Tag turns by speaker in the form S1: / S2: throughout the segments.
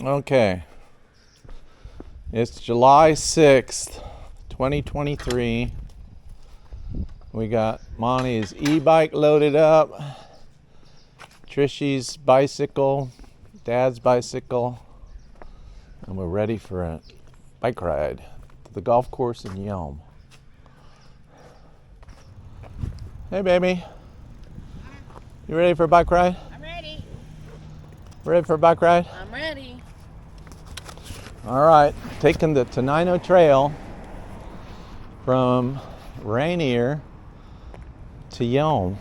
S1: Okay. It's July 6th, 2023. We got Monnie's e-bike loaded up, Trishy's bicycle, Dad's bicycle, and we're ready for a bike ride to the golf course in Yelm. Hey, baby. You ready for a bike ride?
S2: I'm ready.
S1: Ready for a bike ride?
S2: I'm ready.
S1: All right, taking the Tenino Trail from Rainier to Yelm.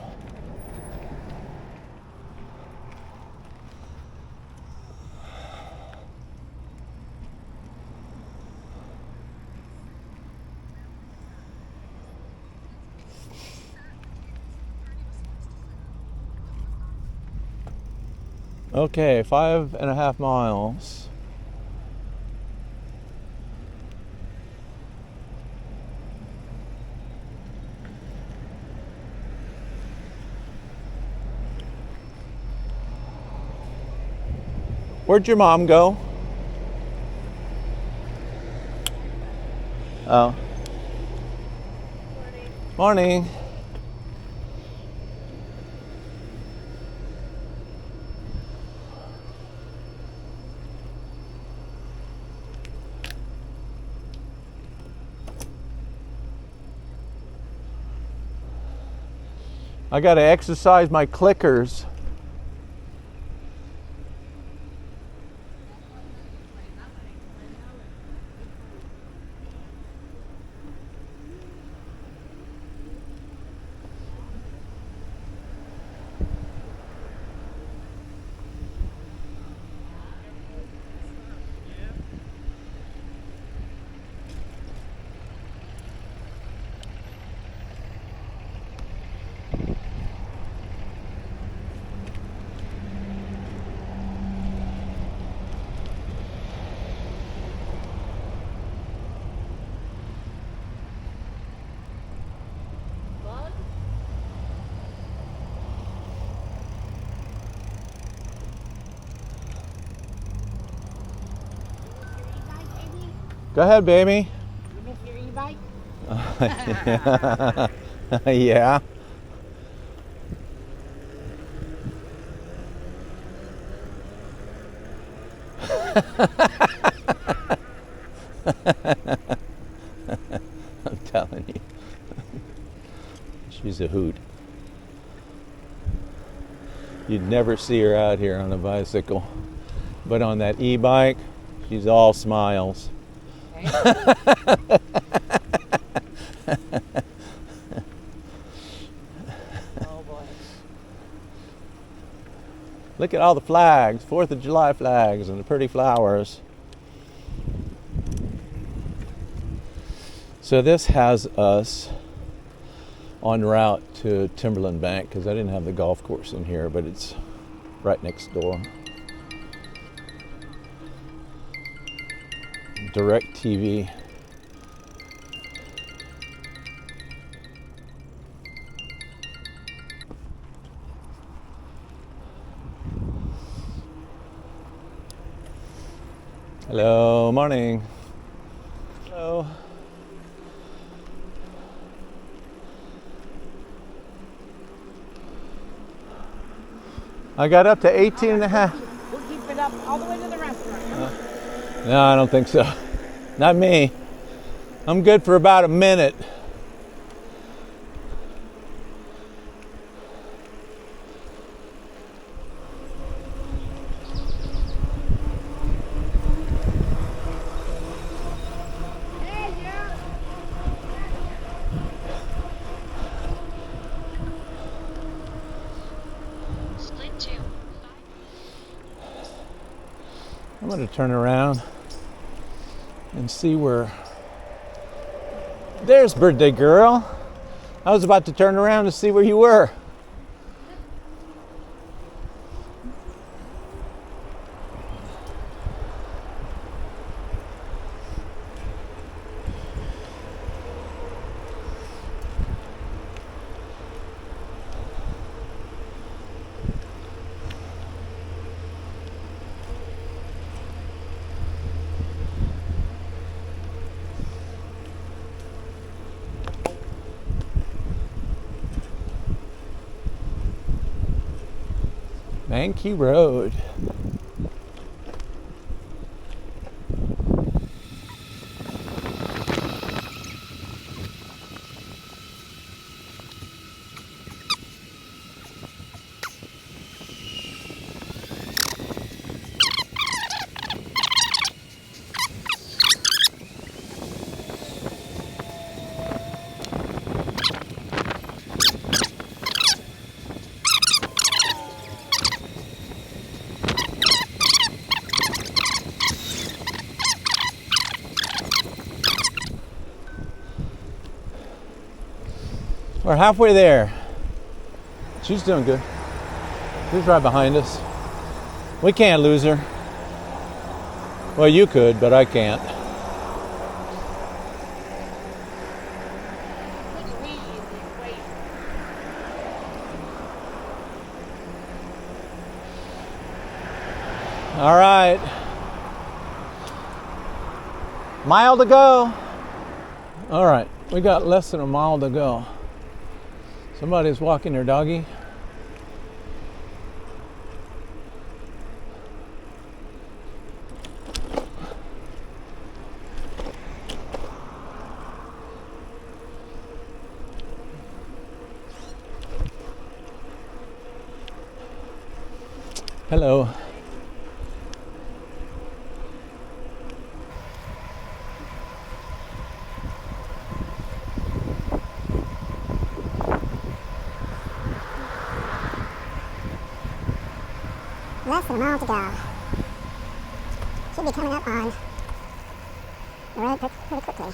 S1: Okay, 5.5 miles. Where'd your mom go? Oh. Morning. I gotta exercise my clickers. Go ahead, baby.
S2: You miss your e-bike?
S1: Yeah. I'm telling you. She's a hoot. You'd never see her out here on a bicycle. But on that e-bike, she's all smiles.
S2: Oh boy.
S1: Look at all the flags, 4th of July flags and the pretty flowers. So this has us en route to Timberland Bank because I didn't have the golf course in here, but it's right next door. Direct TV. Hello, morning. Hello. I got up to 18 and a half.
S2: We'll keep it up all the way to the restaurant.
S1: No, I don't think so. Not me. I'm good for about a minute.
S2: Hey, yeah.
S3: Split 2.
S1: I'm going to turn around and see where. There's Birthday Girl. I was about to turn around to see where you were. Mankey Road. We're halfway there. She's doing good. She's right behind us. We can't lose her. Well, you could, but I can't.
S2: Put me in the equation.
S1: All right. Mile to go. All right, we got less than a mile to go. Somebody's walking their doggy. Hello.
S4: Less than a mile to go. Should be coming up on the road pretty quickly.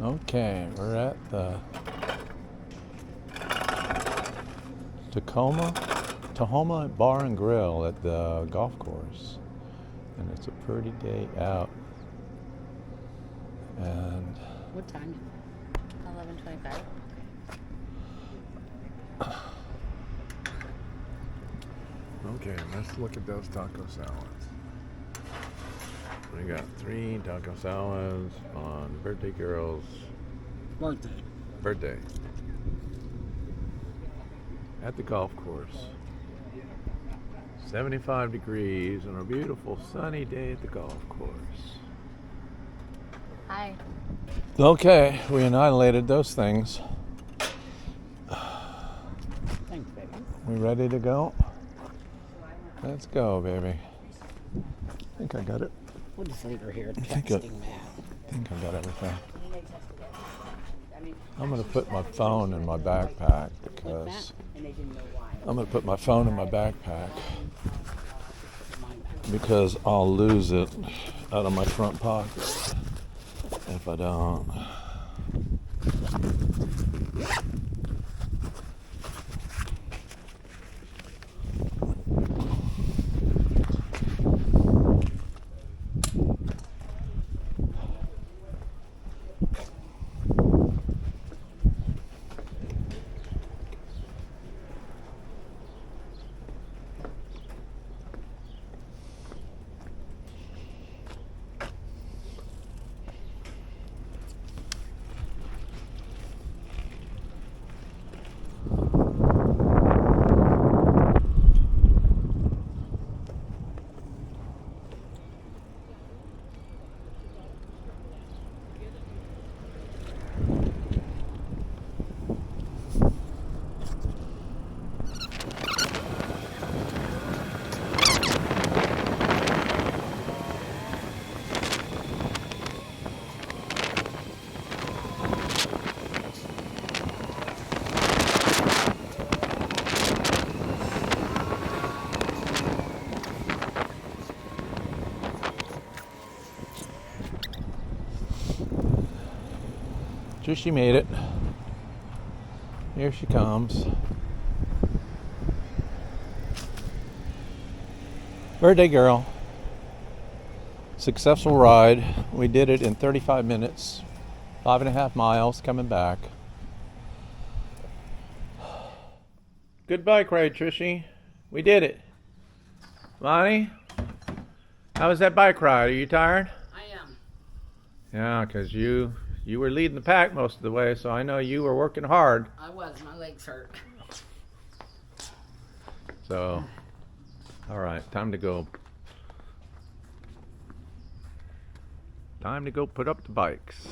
S1: Okay, we're at the Tahoma Bar and Grill at the golf course. And it's a pretty day out. And
S2: What time is it? 11:25.
S1: okay, let's look at those taco salads. We got 3 taco salads on birthday girl's birthday at the golf course. 75 degrees on a beautiful sunny day at the golf course.
S2: Hi.
S1: Okay, we annihilated those things.
S2: Thanks, baby.
S1: We ready to go? Let's go, baby. I think I got it.
S2: We'll just leave her here
S1: think
S2: texting Matt.
S1: I think I got everything. I'm gonna put my phone in my backpack because
S2: And they didn't know why.
S1: I'm gonna put my phone in my backpack because I'll lose it out of my front pocket if I don't. Trishy made it. Here she comes. Birthday girl. Successful ride. We did it in 35 minutes. 5.5 miles coming back. Good bike ride, Trishy. We did it. Monnie, how was that bike ride? Are you tired?
S2: I am.
S1: Yeah, because you were leading the pack most of the way, so I know you were working hard.
S2: I was. My legs hurt.
S1: So, all right, time to go. Time to go put up the bikes.